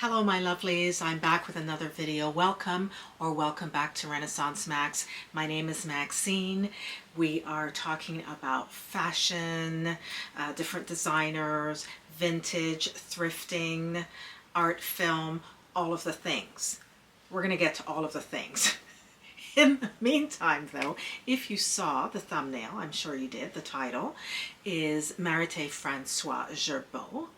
Hello my lovelies, I'm back with another video. Welcome or welcome back to Renaissance Max. My name is Maxine. We are talking about fashion, different designers, vintage, thrifting, art, film, all of the things. We're going to get to all of the things. In the meantime though, if you saw the thumbnail, I'm sure you did, the title is Marithe Francois Girbaud.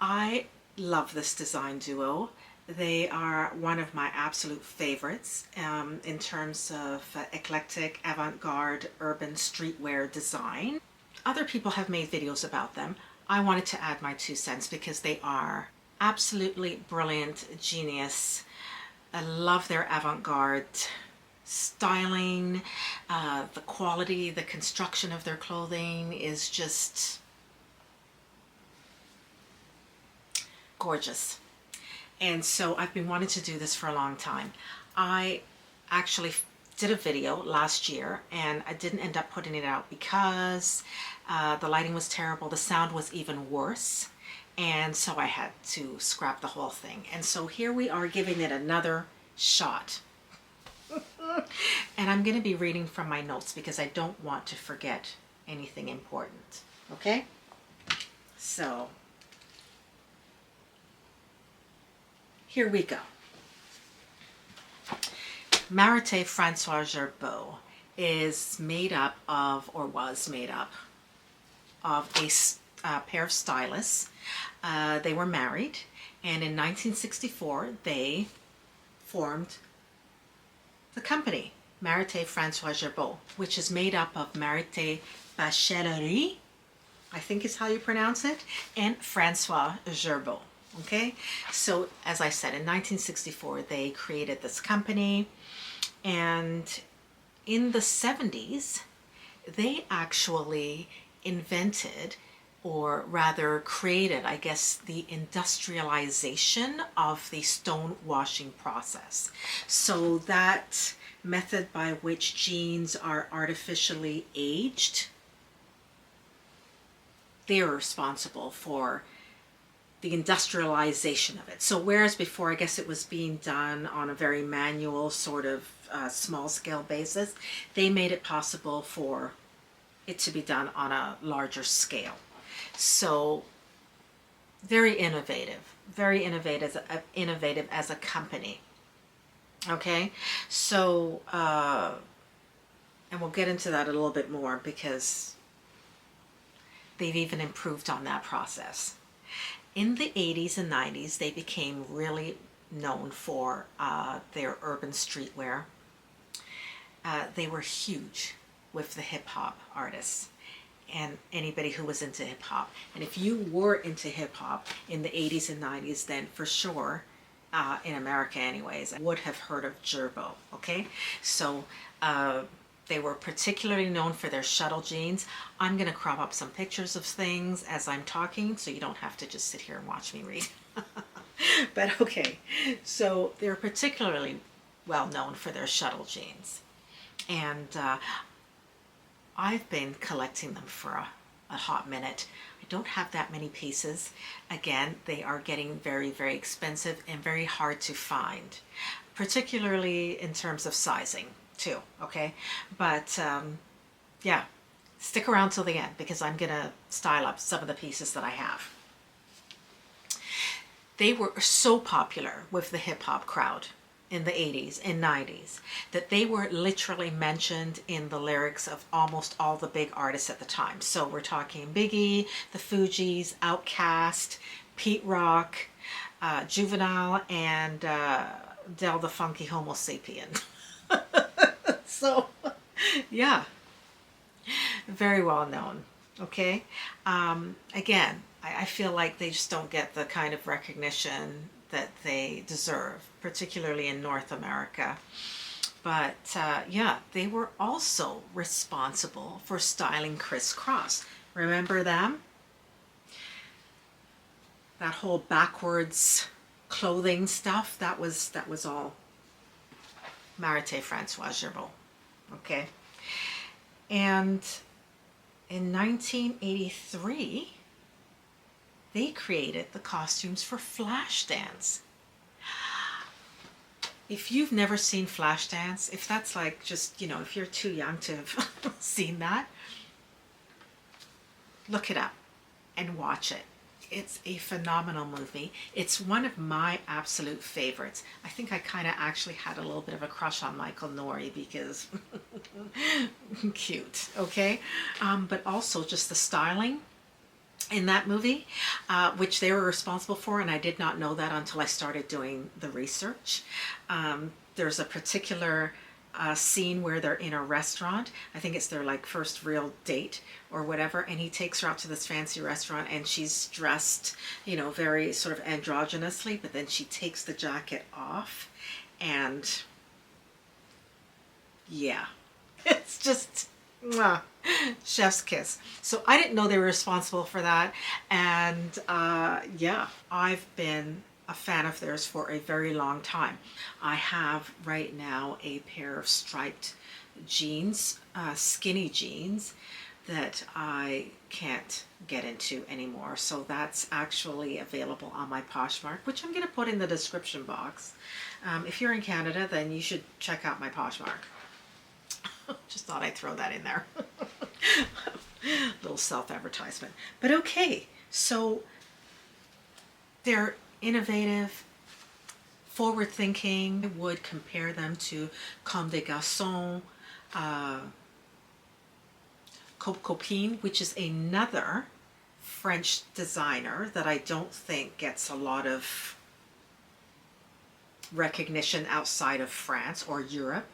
I love this design duo. They are one of my absolute favorites in terms of eclectic, avant-garde, urban streetwear design. Other people have made videos about them. I wanted to add my 2 cents because they are absolutely brilliant, genius. I love their avant-garde styling. The quality, the construction of their clothing is just gorgeous. And so I've been wanting to do this for a long time. I actually did a video last year and I didn't end up putting it out because the lighting was terrible, the sound was even worse, and so I had to scrap the whole thing. And so here we are giving it another shot. And I'm going to be reading from my notes because I don't want to forget anything important. Okay? So here we go. Marithe Francois Girbaud is made up of, or was made up of, a pair of stylists. They were married, and in 1964 they formed the company, Marithe Francois Girbaud, which is made up of Marithe Bachellerie, I think is how you pronounce it, and Francois Girbaud. Okay, so as I said, in 1964 they created this company, and in the 70s they actually invented, or rather created, I guess, the industrialization of the stone washing process. So that method by which jeans are artificially aged, they're responsible for the industrialization of it. So whereas before, I guess it was being done on a very manual sort of small scale basis, they made it possible for it to be done on a larger scale. So very innovative as a company. Okay, so and we'll get into that a little bit more because they've even improved on that process. In the 80s and 90s, they became really known for their urban streetwear. They were huge with the hip-hop artists and anybody who was into hip-hop. And if you were into hip-hop in the 80s and 90s, then for sure, in America anyways, I would have heard of Girbaud, okay? So they were particularly known for their Shuttle jeans. I'm going to crop up some pictures of things as I'm talking, so you don't have to just sit here and watch me read. But okay, so they're particularly well known for their Shuttle jeans. And I've been collecting them for a hot minute. I don't have that many pieces. Again, they are getting very, very expensive and very hard to find, particularly in terms of sizing too, okay? But yeah, stick around till the end because I'm gonna style up some of the pieces that I have. They were so popular with the hip-hop crowd in the 80s and 90s that they were literally mentioned in the lyrics of almost all the big artists at the time. So we're talking Biggie, the Fugees, Outkast, Pete Rock, Juvenile, and Del the Funky Homo Sapien. So yeah, very well known. Okay, again, I feel like they just don't get the kind of recognition that they deserve, particularly in North America. But yeah, they were also responsible for styling Criss Cross. Remember them? That whole backwards clothing stuff, that was all Marithe Francois Girbaud. Okay, and in 1983 they created the costumes for Flashdance. If you've never seen Flashdance, if that's like just, you know, if you're too young to have seen that, look it up and watch it. It's a phenomenal movie. It's one of my absolute favorites. I think I kind of actually had a little bit of a crush on Michael Nouri because cute, okay? But also just the styling in that movie, which they were responsible for, and I did not know that until I started doing the research. There's a particular scene where they're in a restaurant. I think it's their like first real date or whatever, and he takes her out to this fancy restaurant, and she's dressed, you know, very sort of androgynously, but then she takes the jacket off, and yeah, it's just mwah, chef's kiss. So I didn't know they were responsible for that, and yeah, I've been a fan of theirs for a very long time. I have right now a pair of striped jeans, skinny jeans, that I can't get into anymore. So that's actually available on my Poshmark, which I'm going to put in the description box. If you're in Canada, then you should check out my Poshmark. Just thought I'd throw that in there. Little self-advertisement. But okay, so they're innovative, forward-thinking. I would compare them to Comme des Garçons, Copine, which is another French designer that I don't think gets a lot of recognition outside of France or Europe.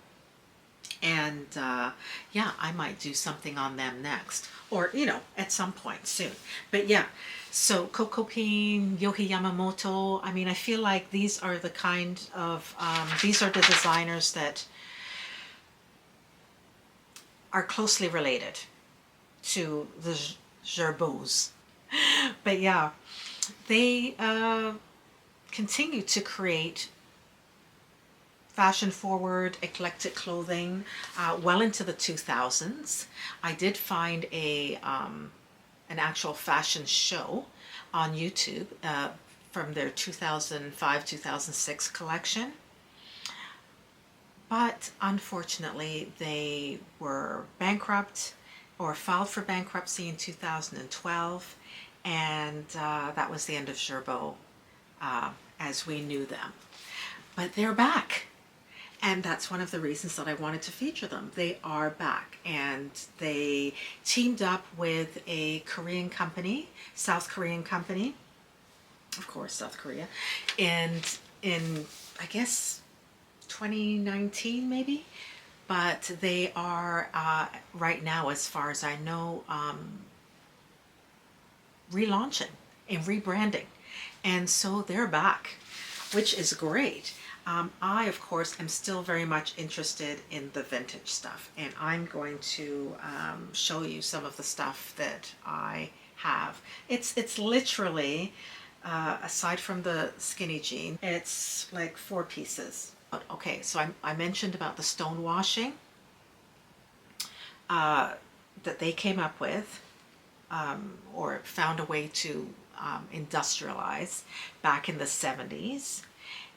And yeah, I might do something on them next, or, you know, at some point soon. But yeah, so Copine, Yohei Yamamoto, I mean, I feel like these are the kind of, these are the designers that are closely related to the Girbauds. But yeah, they continue to create fashion forward, eclectic clothing well into the 2000s. I did find an actual fashion show on YouTube from their 2005-2006 collection. But unfortunately, they were bankrupt or filed for bankruptcy in 2012, and that was the end of Girbaud as we knew them. But they're back. And that's one of the reasons that I wanted to feature them. They are back, and they teamed up with a Korean company, South Korean company, of course, South Korea, and in, I guess, 2019 maybe, but they are right now, as far as I know, relaunching and rebranding, and so they're back, which is great. I, of course, am still very much interested in the vintage stuff, and I'm going to show you some of the stuff that I have. It's literally, aside from the skinny jean, it's like 4 pieces. But okay, so I mentioned about the stone washing that they came up with, or found a way to industrialize back in the 70s.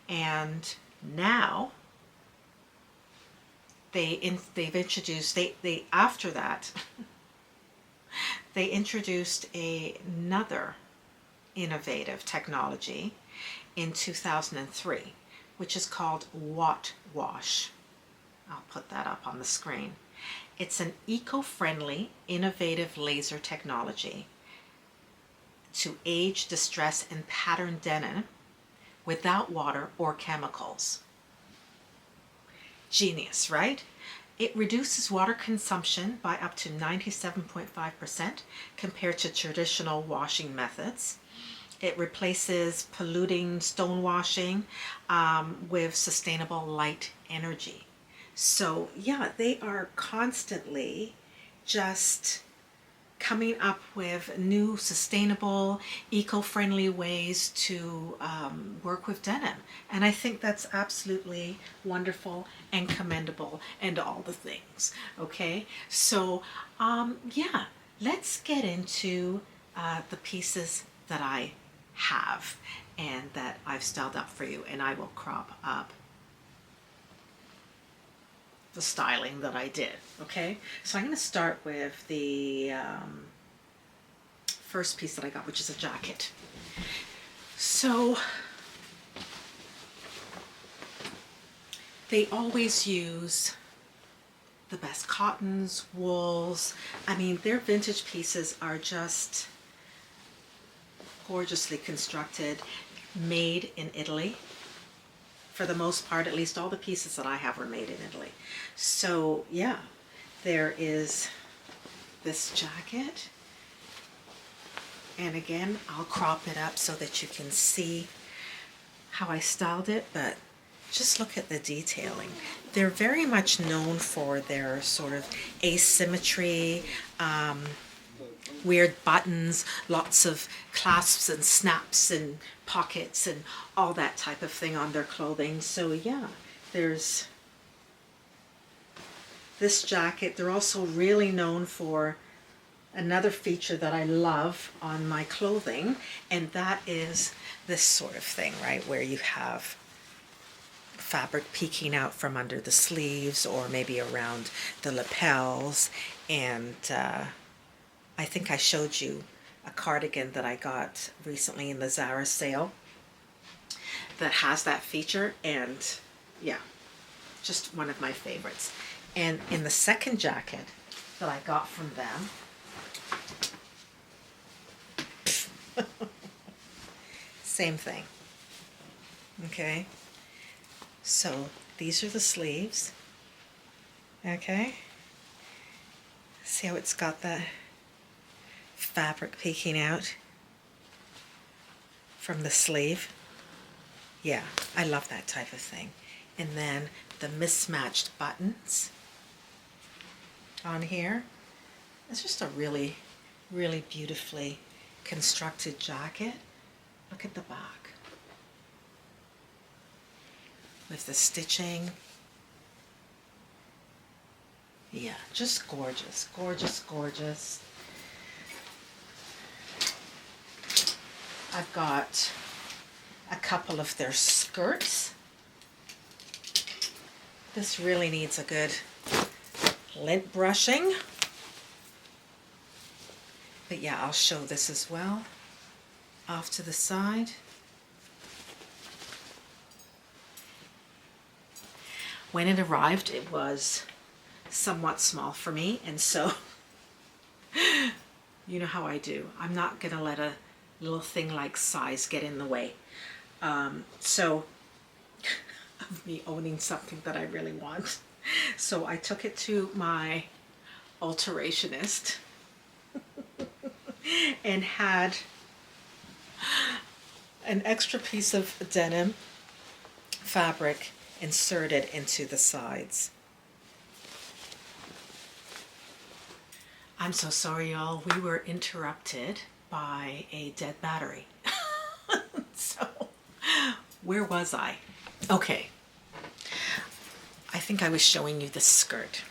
And now they've introduced, they after that, they introduced another innovative technology in 2003, which is called Watt Wash. I'll put that up on the screen. It's an eco-friendly, innovative laser technology to age, distress, and pattern denim without water or chemicals. Genius, right? It reduces water consumption by up to 97.5% compared to traditional washing methods. It replaces polluting stone washing with sustainable light energy. So yeah, they are constantly just coming up with new, sustainable, eco-friendly ways to work with denim. And I think that's absolutely wonderful and commendable and all the things, okay? So yeah, let's get into the pieces that I have and that I've styled up for you, and I will crop up styling that I did. Okay, so I'm going to start with the first piece that I got, which is a jacket. So they always use the best cottons, wools. I mean, their vintage pieces are just gorgeously constructed, made in Italy. For the most part, at least all the pieces that I have were made in Italy. So yeah, there is this jacket. And again, I'll crop it up so that you can see how I styled it, but just look at the detailing. They're very much known for their sort of asymmetry, weird buttons, lots of clasps and snaps and pockets and all that type of thing on their clothing. So yeah, there's this jacket. They're also really known for another feature that I love on my clothing, and that is this sort of thing, right, where you have fabric peeking out from under the sleeves or maybe around the lapels. And I think I showed you a cardigan that I got recently in the Zara sale that has that feature, and yeah, just one of my favorites. And in the second jacket that I got from them, same thing. Okay, so these are the sleeves. Okay, see how it's got that fabric peeking out from the sleeve? Yeah, I love that type of thing. And then the mismatched buttons on here. It's just a really, really beautifully constructed jacket. Look at the back with the stitching. Yeah, just gorgeous, gorgeous, gorgeous. I've got a couple of their skirts. This really needs a good lint brushing. But yeah, I'll show this as well. Off to the side. When it arrived, it was somewhat small for me, and so you know how I do. I'm not gonna let a little thing like size get in the way. So of me owning something that I really want. So I took it to my alterationist and had an extra piece of denim fabric inserted into the sides. I'm so sorry, y'all. We were interrupted by a dead battery. So, where was I? Okay. I think I was showing you this skirt.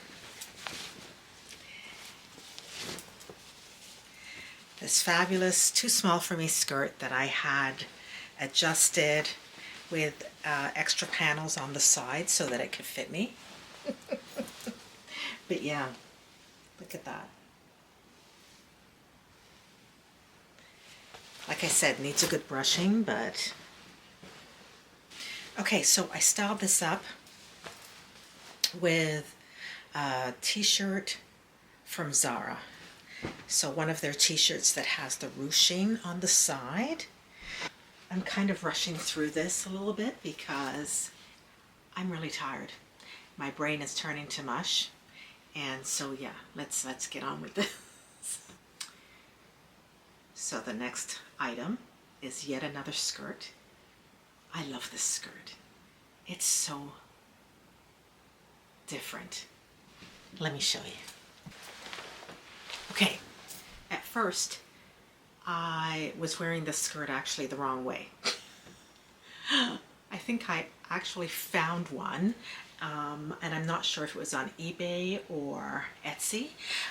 This fabulous, too small for me skirt that I had adjusted with extra panels on the side so that it could fit me. But yeah, look at that. Like I said, needs a good brushing, but... Okay, so I styled this up with a t-shirt from Zara. So one of their t-shirts that has the ruching on the side. I'm kind of rushing through this a little bit because I'm really tired. My brain is turning to mush. And so yeah, let's get on with this. So the next item is yet another skirt. I love this skirt. It's so different. Let me show you. Okay, at first I was wearing this skirt actually the wrong way. I think I actually found one, and I'm not sure if it was on eBay or Etsy,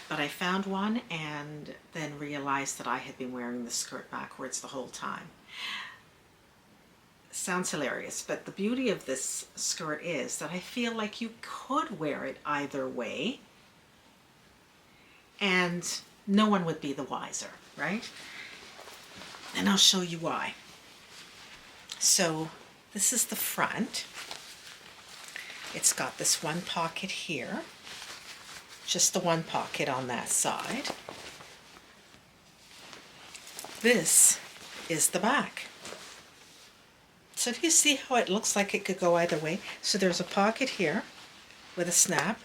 but I found one and then realized that I had been wearing the skirt backwards the whole time. sounds hilarious, but the beauty of this skirt is that I feel like you could wear it either way and no one would be the wiser, right? And I'll show you why. So this is the front. It's got this one pocket here, just the one pocket on that side. This is the back. So do you see how it looks like it could go either way? So there's a pocket here with a snap.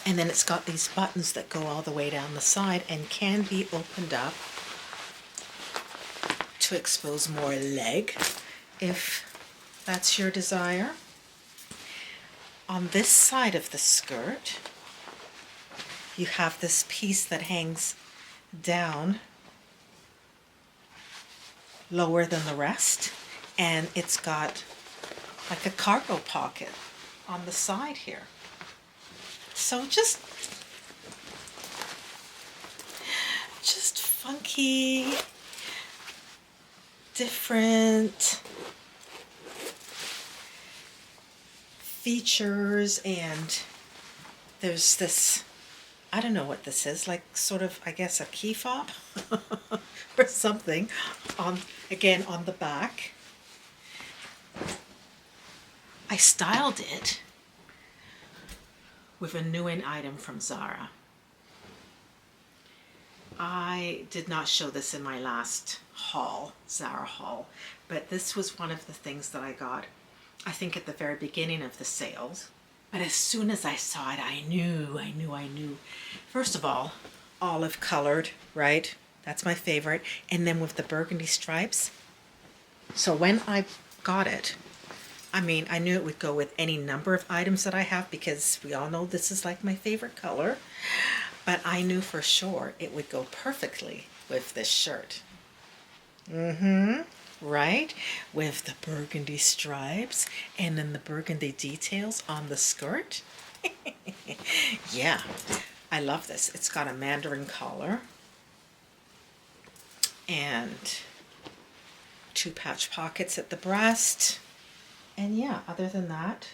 And then it's got these buttons that go all the way down the side and can be opened up to expose more leg if that's your desire. On this side of the skirt, you have this piece that hangs down lower than the rest, and it's got like a cargo pocket on the side here. So just funky, different features, and there's this, I don't know what this is, like sort of, I guess, a key fob or something on, again, on the back. I styled it with a new in item from Zara. I did not show this in my last haul, Zara haul, but this was one of the things that I got, I think, at the very beginning of the sales. But as soon as I saw it, I knew. First of all, olive colored, right? That's my favorite. And then with the burgundy stripes. So when I got it, I mean, I knew it would go with any number of items that I have because we all know this is like my favorite color. But I knew for sure it would go perfectly with this shirt. Right? With the burgundy stripes and then the burgundy details on the skirt. Yeah, I love this. It's got a mandarin collar and 2 patch pockets at the breast. And yeah, other than that,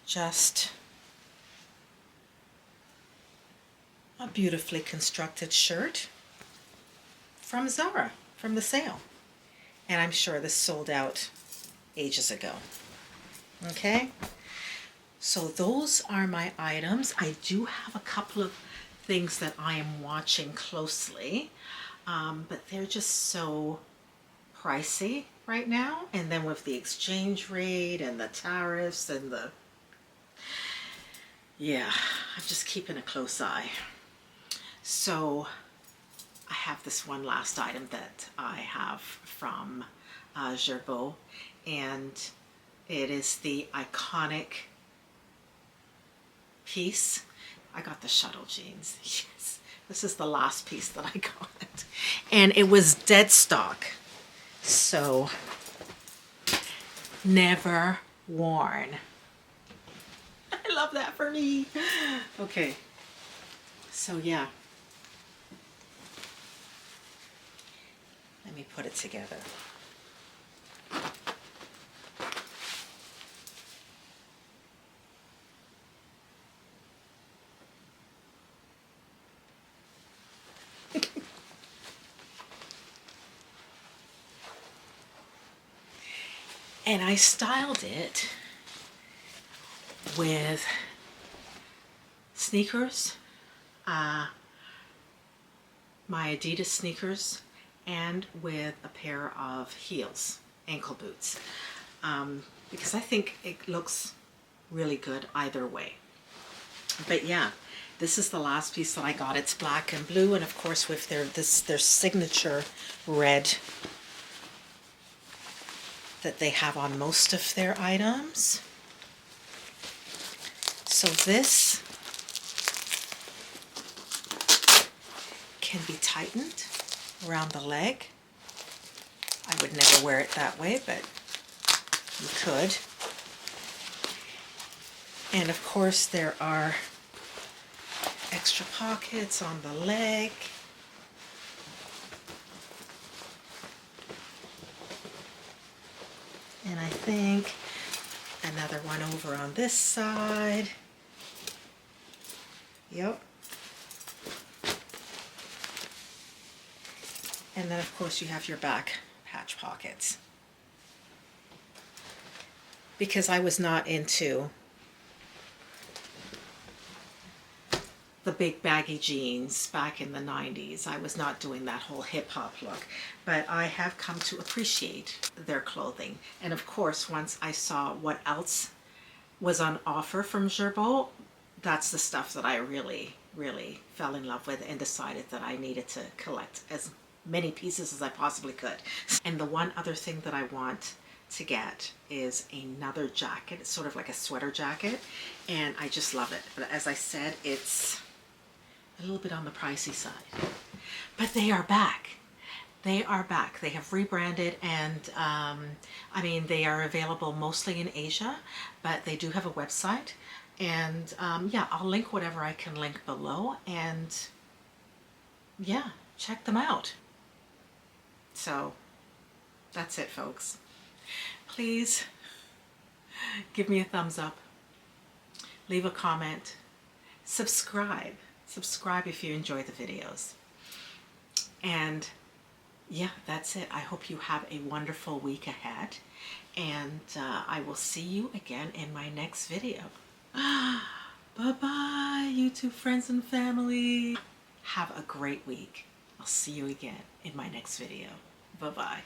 just a beautifully constructed shirt from Zara, from the sale. And I'm sure this sold out ages ago. Okay, so those are my items. I do have a couple of things that I am watching closely, but they're just so pricey right now. And then with the exchange rate and the tariffs and the, yeah, I'm just keeping a close eye. So I have this one last item that I have from Girbaud, and it is the iconic piece. I got the Shuttle jeans. Yes, this is the last piece that I got, and it was dead stock, so never worn. I love that for me. Okay, so yeah. Let me put it together. And I styled it with sneakers, my Adidas sneakers, and with a pair of heels, ankle boots, because I think it looks really good either way. But yeah, this is the last piece that I got. It's black and blue, and of course with their signature red that they have on most of their items. So this can be tightened around the leg. I would never wear it that way, but you could. And of course there are extra pockets on the leg. And I think another one over on this side. Yep. And then of course you have your back patch pockets. Because I was not into the big baggy jeans back in the 90s. I was not doing that whole hip hop look, but I have come to appreciate their clothing. And of course, once I saw what else was on offer from Girbaud, that's the stuff that I really, really fell in love with and decided that I needed to collect as many pieces as I possibly could. And the one other thing that I want to get is another jacket. It's sort of like a sweater jacket, and I just love it. But as I said, it's a little bit on the pricey side. But they are back. They are back. They have rebranded, and I mean, they are available mostly in Asia, but they do have a website. And yeah, I'll link whatever I can link below, and yeah, check them out. So that's it, folks. Please give me a thumbs up, leave a comment, subscribe if you enjoy the videos. And yeah, that's it. I hope you have a wonderful week ahead, and I will see you again in my next video. Bye-bye, YouTube friends and family. Have a great week. I'll see you again in my next video. Bye-bye.